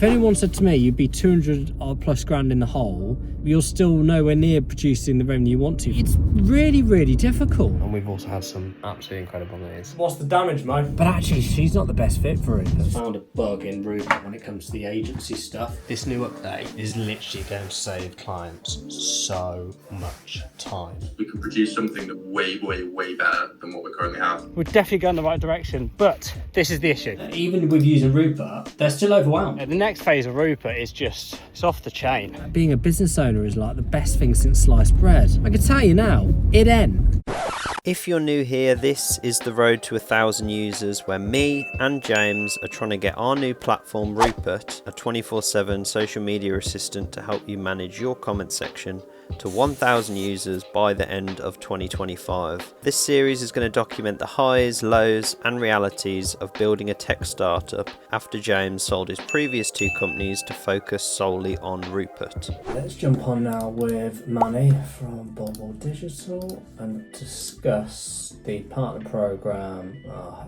If anyone said to me you'd be 200 odd plus grand in the hole, you're still nowhere near producing the revenue you want to, it's really, really difficult. And we've also had some absolutely incredible news. What's the damage, Mo? But actually, she's not the best fit for Rupert. Found a bug in Rupert when it comes to the agency stuff. This new update is literally going to save clients so much time. We can produce something that's way, way, way better than what we currently have. We're definitely going the right direction, but this is the issue. Even with using Rupert, they're still overwhelmed. The next phase of Rupert is just, it's off the chain. Being a business owner is like the best thing since sliced bread. I can tell you now, it ain't. If you're new here, this is the road to 1,000 users where me and James are trying to get our new platform Rupert, a 24/7 social media assistant to help you manage your comment section, to 1,000 users by the end of 2025. This series is going to document the highs, lows and realities of building a tech startup after James sold his previous 2 companies to focus solely on Rupert. Let's jump on now with Manny from Rupert.digital and discuss the partner program.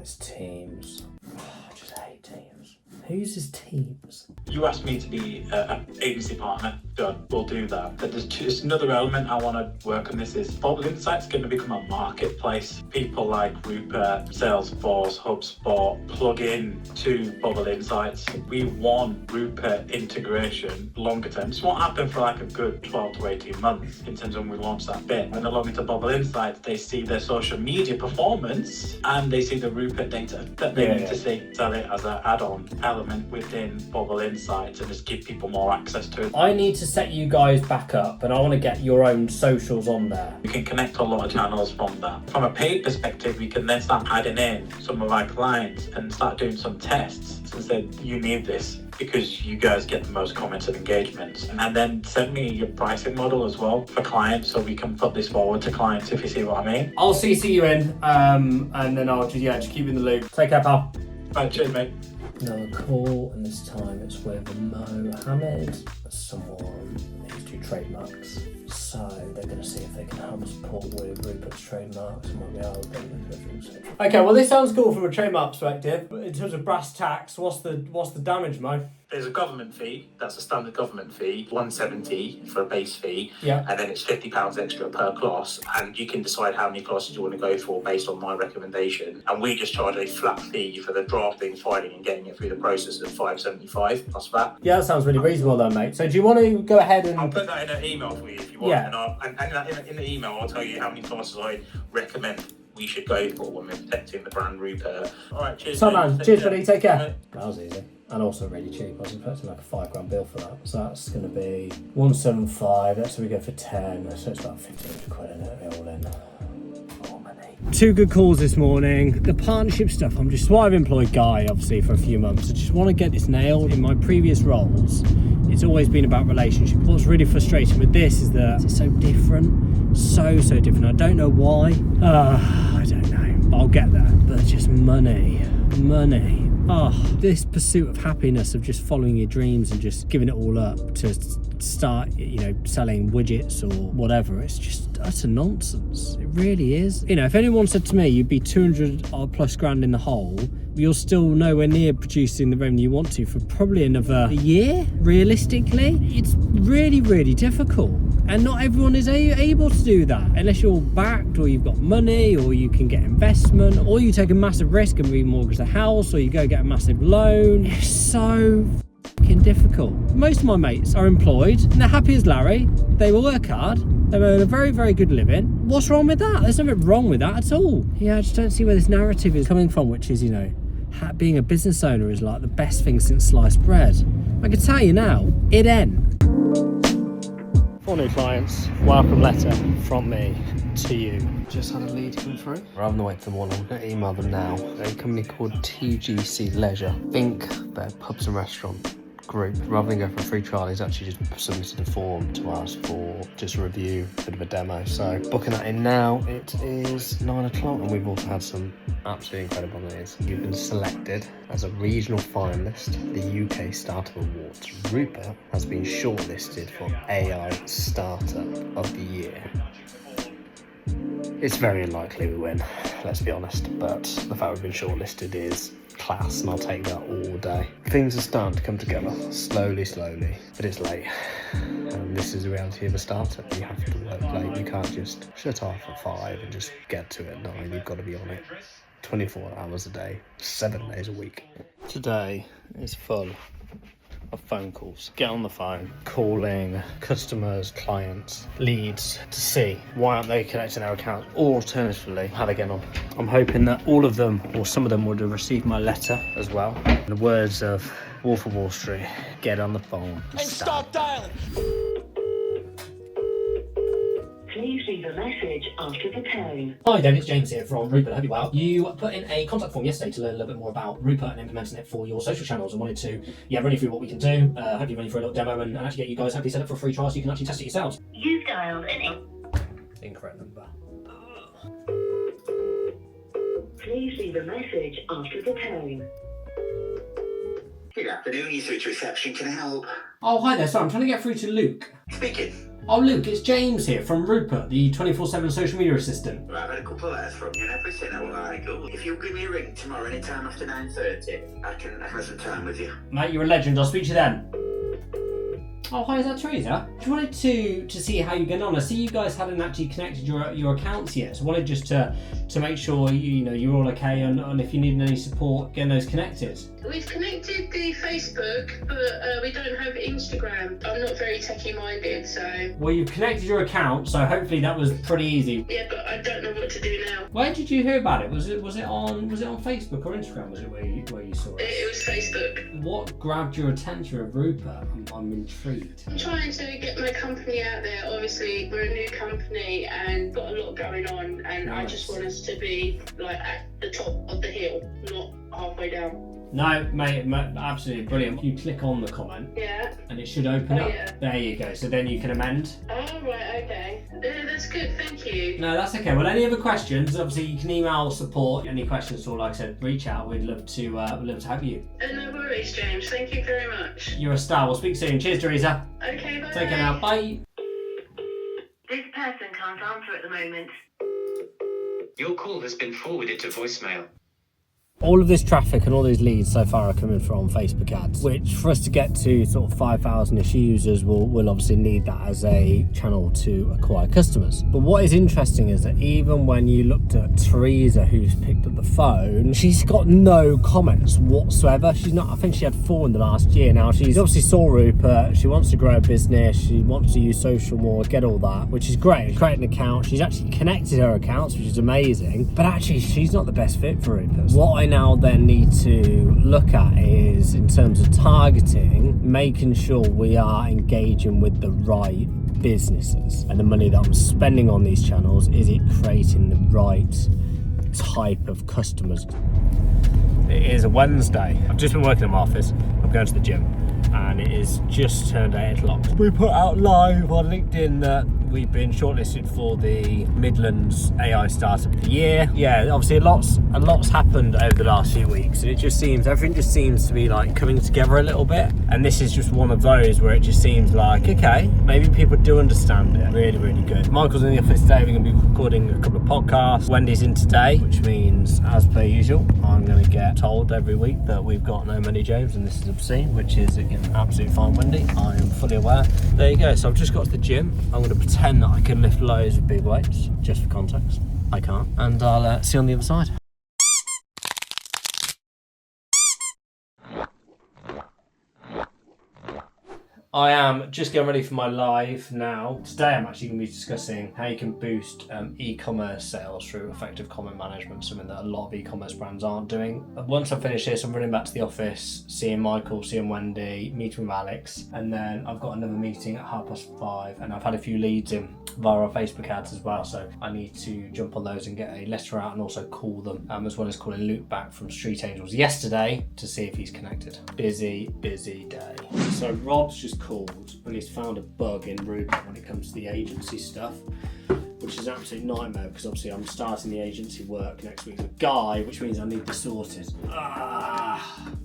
It's Teams. I just hate Teams. Who uses Teams? You asked me to be an agency partner, done, we'll do that. But there's another element I want to work on. This is Bubble Insight's going to become a marketplace. People like Rupert, Salesforce, HubSpot plug in to Bubble Insights. We want Rupert integration longer term. This won't happen for like a good 12 to 18 months in terms of when we launch that bit. When they log into Bubble Insights, they see their social media performance and they see the Rupert data that they need to see. Sell it as an add-on element within Bubble Insights and just give people more access to it. I need to set you guys back up and I want to get your own socials on there. We can connect a lot of channels from that. From a paid perspective, we can then start adding in some of our clients and start doing some tests and say, you need this because you guys get the most comments and engagements. And then send me your pricing model as well for clients so we can put this forward to clients, if you see what I mean. I'll CC you in and then I'll just keep you in the loop. Take care, pal. Right, cheers, mate. Another call, and this time it's with Mohammed, someone who's do trademarks. So they're going to see if they can help us pull with Rupert's trademarks and what we are with. Okay, well this sounds cool from a trademark perspective, but in terms of brass tacks, what's the damage, Mo? There's a government fee, that's a standard government fee, $170 for a base fee, yeah, and then it's £50 extra per class, and you can decide how many classes you want to go for based on my recommendation. And we just charge a flat fee for the drafting, filing and getting it through the process of $575 plus that. Yeah, that sounds really reasonable though, mate. So do you want to go ahead and... I'll put that in an email for you if you want, and in the email I'll tell you how many classes I recommend we should go for when we're protecting the brand Rupert. Alright, cheers. So man, cheers buddy, take care. That was easy. And also really cheap. I was expecting like a £5 bill for that. So that's going to be 175. That's what we go for 10. So it's about 1,500 quid in it, all in. More money. 2 good calls this morning. The partnership stuff, I've employed Guy obviously for a few months. I just want to get this nailed. In my previous roles, it's always been about relationship. What's really frustrating with this is that it's so different. So different. I don't know why. I don't know. I'll get there. But just money. This pursuit of happiness, of just following your dreams and just giving it all up to start, selling widgets or whatever, it's just utter nonsense. It really is. If anyone said to me you'd be 200 odd plus grand in the hole, you're still nowhere near producing the revenue you want to for probably another year, realistically. It's really, really difficult. And not everyone is able to do that unless you're backed or you've got money or you can get investment or you take a massive risk and remortgage the house or you go get a massive loan. It's so fucking difficult. Most of my mates are employed and they're happy as Larry. They will work hard. They earn a very, very good living. What's wrong with that? There's nothing wrong with that at all. Yeah, I just don't see where this narrative is coming from, which is, being a business owner is like the best thing since sliced bread. I can tell you now, it ain't. 4 new clients, welcome letter from me to you. Just had a lead come through. Rather than wait for one, I'm going to email them now. They're a company called TGC Leisure. Think they're pubs and restaurant group. Rather than go for a free trial, he's actually just submitted a form to us for just a review, a bit of a demo. So booking that in now. It is 9 o'clock and we've also had some absolutely incredible news. You've been selected as a regional finalist at the UK Startup Awards. Rupert has been shortlisted for AI Startup of the Year. It's very unlikely we win, let's be honest, but the fact we've been shortlisted is class, and I'll take that all day. Things are starting to come together, slowly, but it's late. And this is the reality of a startup. You have to work late. You can't just shut off at 5 and just get to it at 9. You've got to be on it 24 hours a day, 7 days a week. Today is full of phone calls. Get on the phone, calling customers, clients, leads to see why aren't they connecting their account, or alternatively, how they get on. I'm hoping that all of them, or some of them, would have received my letter as well. In the words of Wolf of Wall Street, get on the phone and stop dialing. Please leave a message after the tone. Hi David, it's James here from Rupert. I hope you're well. You put in a contact form yesterday to learn a little bit more about Rupert and implementing it for your social channels, and wanted to run you through what we can do, hopefully run you through a little demo and actually get you guys hopefully set up for a free trial so you can actually test it yourselves. You've dialed an Incorrect number. Please leave a message after the tone. Good afternoon, you through to reception, can I help? Oh, hi there. Sorry, I'm trying to get through to Luke. Speaking. Oh, Luke, it's James here from Rupert, the 24/7 social media assistant. Right, I've had a couple of letters from you and everything, I will like it. If you'll give me a ring tomorrow anytime after 9:30, I can have some time with you. Mate, you're a legend. I'll speak to you then. Oh, hi, is that Teresa? Just wanted to see how you're getting on. I see you guys hadn't actually connected your accounts yet, so I wanted just to make sure you're all okay and if you need any support getting those connected. We've connected the Facebook, but we don't have Instagram. I'm not very techie minded, so. Well, you've connected your account, so hopefully that was pretty easy. Yeah, but I don't know what to do now. Where did you hear about it? Was it on Facebook or Instagram? Was it where you saw it? It was Facebook. What grabbed your attention of Rupert? I'm intrigued. I'm trying to get my company out there. Obviously, we're a new company and got a lot going on, and Nice. I just want us to be like at the top of the hill, not halfway down. No, mate, absolutely brilliant. You click on the comment, Yeah. and it should open Oh, up. yeah. There you go. So then you can amend. Oh, right, okay. Yeah, that's good, thank you. No, that's okay. Well, any other questions? Obviously, you can email support. Any questions, or like I said, reach out. We'd love to help you. No worries, James. Thank you very much. You're a star. We'll speak soon. Cheers, Teresa. Okay, bye. Take care now. Bye. This person can't answer at the moment. Your call has been forwarded to voicemail. All of this traffic and all these leads so far are coming from Facebook ads, which for us to get to sort of 5,000-ish users, we'll obviously need that as a channel to acquire customers. But what is interesting is that even when you looked at Teresa, who's picked up the phone, she's got no comments whatsoever. She's not, I think she had 4 in the last year now. She's obviously saw Rupert, she wants to grow a business, she wants to use social more, get all that, which is great. She's created an account, she's actually connected her accounts, which is amazing, but actually she's not the best fit for Rupert. What I now then need to look at is, in terms of targeting, making sure we are engaging with the right businesses, and the money that I'm spending on these channels, is it creating the right type of customers? It is a Wednesday. I've just been working in my office. I'm going to the gym and it is just turned 8 o'clock. We put out live on LinkedIn that we've been shortlisted for the Midlands AI Startup of the Year. Yeah, obviously a lot's happened over the last few weeks, and everything just seems to be like coming together a little bit. And this is just one of those where it just seems like, okay, maybe people do understand it. Really, really good. Michael's in the office today. We're going to be recording a couple of podcasts. Wendy's in today, which means, as per usual, I'm going to get told every week that we've got no money, James, and this is obscene, which is, again, absolutely fine, Wendy. I am fully aware. There you go. So I've just got to the gym. I'm going to pretend that I can lift loads of big weights, just for context. I can't. And I'll see you on the other side. I am just getting ready for my live now. Today I'm actually going to be discussing how you can boost e-commerce sales through effective comment management, something that a lot of e-commerce brands aren't doing. Once I finish this, I'm running back to the office, seeing Michael, seeing Wendy, meeting with Alex, and then I've got another meeting at 5:30, and I've had a few leads in via our Facebook ads as well, so I need to jump on those and get a letter out and also call them, as well as calling Luke back from Street Angels yesterday to see if he's connected. Busy day. So Rob's just called and he's found a bug in Rupert when it comes to the agency stuff, which is an absolute nightmare because obviously I'm starting the agency work next week with Guy, which means I need this sorted.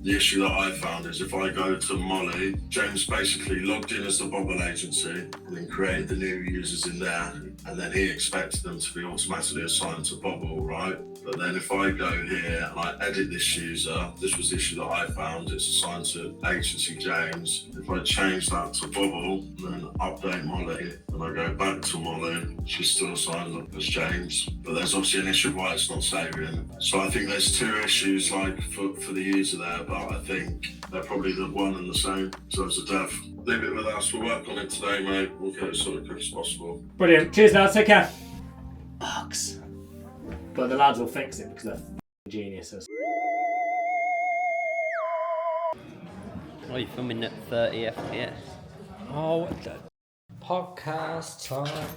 The issue that I found is if I go to Molly, James basically logged in as the Bobble agency and then created the new users in there, and then he expected them to be automatically assigned to Bobble, right? But then if I go here and I edit this user, this was the issue that I found, it's assigned to agency James. If I change that to Bobble and then update Molly, and I go back to Molly, she's still assigned as James. But there's obviously an issue of why it's not saving. So I think there's two issues like for the user there, but I think they're probably the one and the same. So as a dev, leave it with us. We'll work on it today, mate. We'll get it sorted as quick as possible. Brilliant. Cheers, lads. Take care. Bugs. But the lads will fix it because they're geniuses. Oh, you're filming at 30 FPS. Oh, podcast time.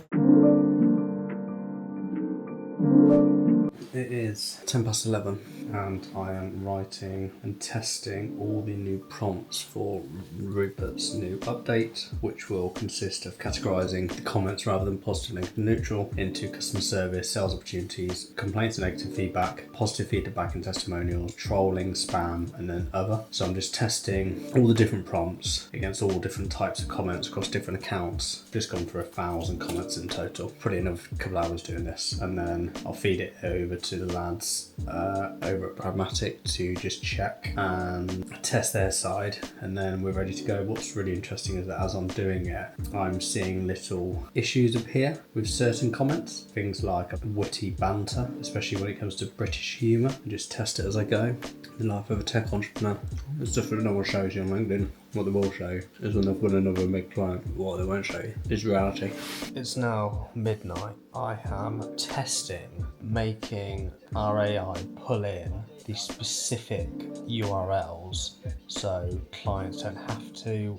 It is 11:10 and I am writing and testing all the new prompts for Rupert's new update, which will consist of categorising the comments rather than positive, negative, neutral into customer service, sales opportunities, complaints and negative feedback, positive feedback and testimonials, trolling, spam, and then other. So I'm just testing all the different prompts against all different types of comments across different accounts. Just gone for 1,000 comments in total. Probably another couple hours doing this, and then I'll feed it over to the lads over at Pragmatic to just check and test their side, and then we're ready to go. What's really interesting is that as I'm doing it, I'm seeing little issues appear with certain comments, things like a witty banter, especially when it comes to British humour. I just test it as I go. The life of a tech entrepreneur. It's stuff that no one shows you on LinkedIn. What they will show you is when they've got another big client. What they won't show you is reality. It's now midnight. I am testing making our AI pull in the specific URLs so clients don't have to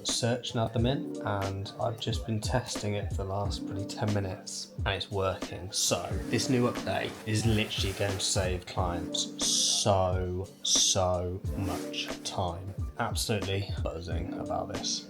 search and add them in, and I've just been testing it for the last probably 10 minutes and it's working. So this new update is literally going to save clients so much time. Absolutely buzzing about this.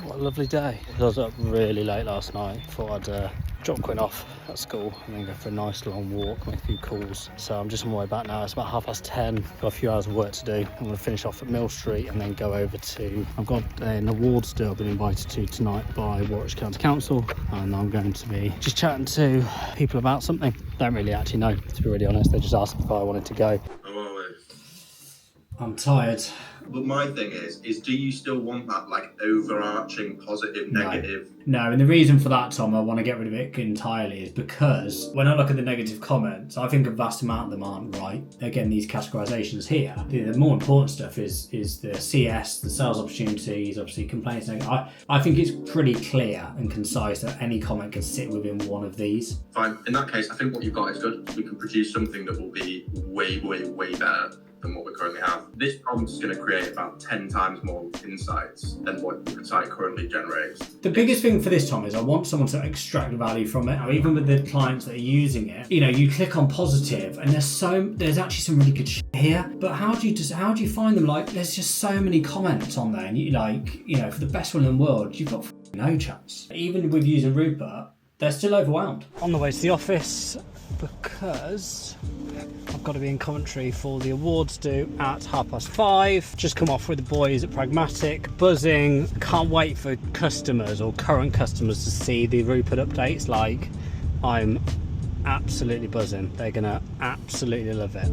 What a lovely day. I was up really late last night. Thought I'd drop Quinn off at school and then go for a nice long walk, make a few calls. So I'm just on my way back now. It's about 10:30. Got a few hours of work to do. I'm going to finish off at Mill Street and then go over to... I've got an awards do I've been invited to tonight by Warwickshire County Council, and I'm going to be just chatting to people about something. Don't really actually know, to be really honest. They just asked if I wanted to go. How are we? I'm tired. But my thing is do you still want that like overarching positive, negative? No, and the reason for that, Tom, I want to get rid of it entirely is because when I look at the negative comments, I think a vast amount of them aren't right. Again, these categorizations here, the more important stuff is the CS, the sales opportunities, obviously complaints. I think it's pretty clear and concise that any comment can sit within one of these. Fine. In that case, I think what you've got is good. We can produce something that will be way better than what we currently have. This prompt is going to create about 10 times more insights than what the site currently generates. The biggest thing for this, Tom, is I want someone to extract value from it. Now, even with the clients that are using it, you click on positive and there's actually some really good shit here, but how do you find them? Like, there's just so many comments on there, and for the best one in the world, you've got no chance. Even with using Rupert, they're still overwhelmed. On the way to the office, because I've got to be in Coventry for the awards due at 5:30. Just come off with the boys at Pragmatic, buzzing. Can't wait for customers or current customers to see the Rupert updates. Like, I'm absolutely buzzing. They're gonna absolutely love it.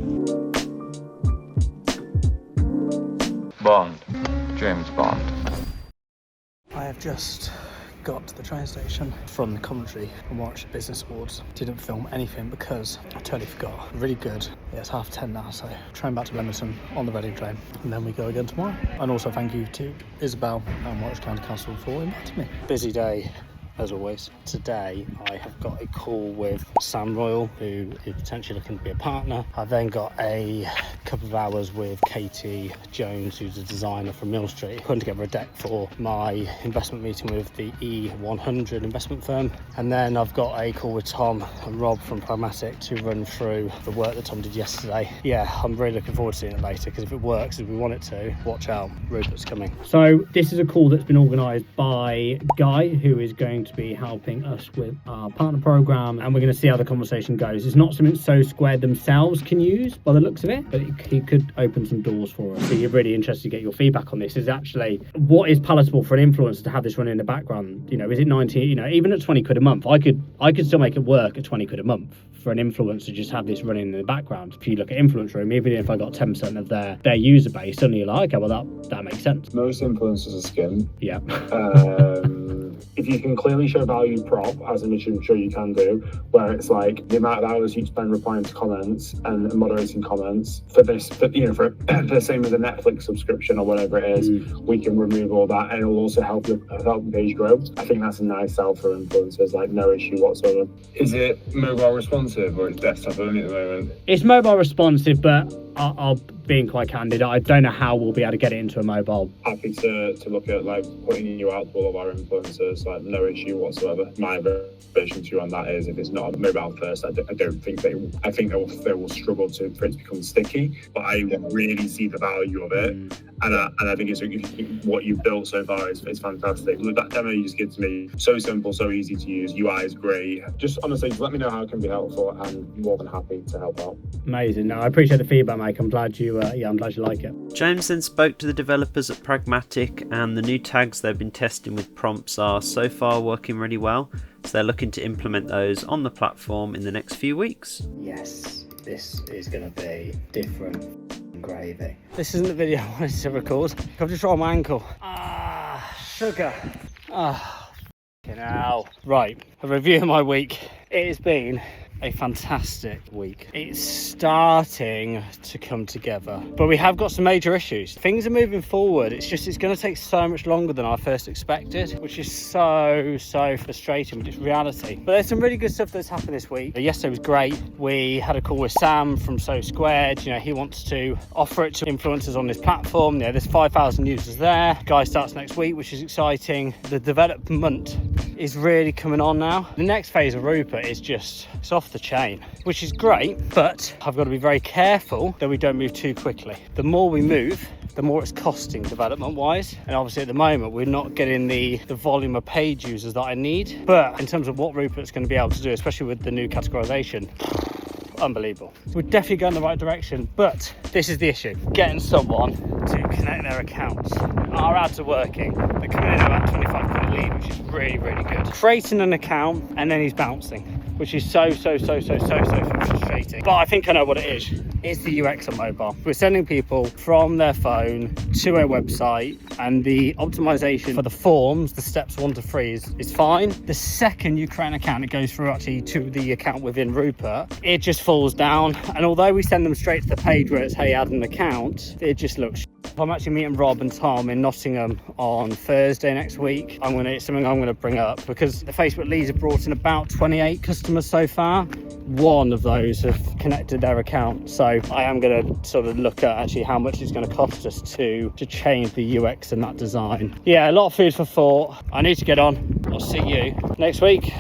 Bond, James Bond. I have just got to the train station from the Coventry and watched Business Awards. Didn't film anything because I totally forgot. Really good. Yeah, it's 10:30 now, so train back to Leamington on the Reading train, and then we go again tomorrow. And also thank you to Isabel and Warwickshire County Council for inviting me. Busy day as always. Today I have got a call with Sam Royal, who is potentially looking to be a partner. I've then got a couple of hours with Katie Jones, who's a designer from Mill Street, putting together a deck for my investment meeting with the E100 investment firm. And then I've got a call with Tom and Rob from Pragmatic to run through the work that Tom did yesterday. Yeah, I'm really looking forward to seeing it later, because if it works as we want it to, watch out, Rupert's coming. So this is a call that's been organised by Guy, who is going going to be helping us with our partner program, and we're going to see how the conversation goes. It's not something So Squared themselves can use by the looks of it, but he could open some doors for us. So you're really interested to get your feedback on this. Is actually what is palatable for an influencer to have this running in the background? You know, is it 90? You know, even at 20 quid a month, I could still make it work at 20 quid a month for an influencer to just have this running in the background. If you look at Influence Room, even if I got 10% of their user base, suddenly you're like, okay, well that makes sense. Most influencers are skin. Yeah. If you can clearly show value prop, as I'm sure you can do, where it's like the amount of hours you spend replying to comments and moderating comments for the same as a Netflix subscription or whatever it is, we can remove all that, and it'll also help the page grow. I think that's a nice sell for influencers, like no issue whatsoever. Is it mobile responsive or it's desktop only at the moment? It's mobile responsive, but I'll being quite candid, I don't know how we'll be able to get it into a mobile. Happy to look at like putting you out to all of our influencers, like no issue whatsoever. My version to you on that is if it's not mobile first, I don't think I think they will struggle for it to become sticky, but I really see the value of it. And I think it's what you've built so far is fantastic. Look, that demo you just gave to me, so simple, so easy to use. UI is great. Just honestly, let me know how it can be helpful, and more than happy to help out. Amazing. No, I appreciate the feedback, Mike. I'm glad you like it. James then spoke to the developers at Pragmatic, and the new tags they've been testing with prompts are so far working really well. So they're looking to implement those on the platform in the next few weeks. Yes, this is going to be different gravy. This isn't the video I wanted to record. I've just rolled my ankle. Sugar. Fucking hell. Right, a review of my week. It has been a fantastic week. It's starting to come together, but we have got some major issues. Things are moving forward. It's going to take so much longer than I first expected, which is so frustrating, but it's reality. But there's some really good stuff that's happened this week. Yesterday was great. We had a call with Sam from So Squared. You know, he wants to offer it to influencers on this platform. You know, there's 5,000 users there. Guy starts next week, which is exciting. The development is really coming on now. The next phase of Rupert is it's off the chain, which is great, but I've got to be very careful that we don't move too quickly. The more we move, the more it's costing development wise, and obviously at the moment we're not getting the volume of paid users that I need. But in terms of what Rupert's going to be able to do, especially with the new categorization, unbelievable. We're definitely going the right direction, but this is the issue: getting someone to connect their accounts. Our ads are working. They're coming in at about 25 quid a lead, which is really good. Creating an account and then he's bouncing, which is so frustrating. But I think I know what it is. It's the UX on mobile. We're sending people from their phone to a website, and the optimization for the forms, the steps 1 to 3 is fine. The second you create an account, it goes through actually to the account within Rupert, it just falls down. And although we send them straight to the page where it's, hey, add an account, it just looks. I'm actually meeting Rob and Tom in Nottingham on Thursday next week. It's something I'm going to bring up, because the Facebook leads have brought in about 28 customers so far. One of those have connected their account, so I am going to sort of look at actually how much it's going to cost us to change the UX and that design. Yeah, a lot of food for thought. I need to get on. I'll see you next week.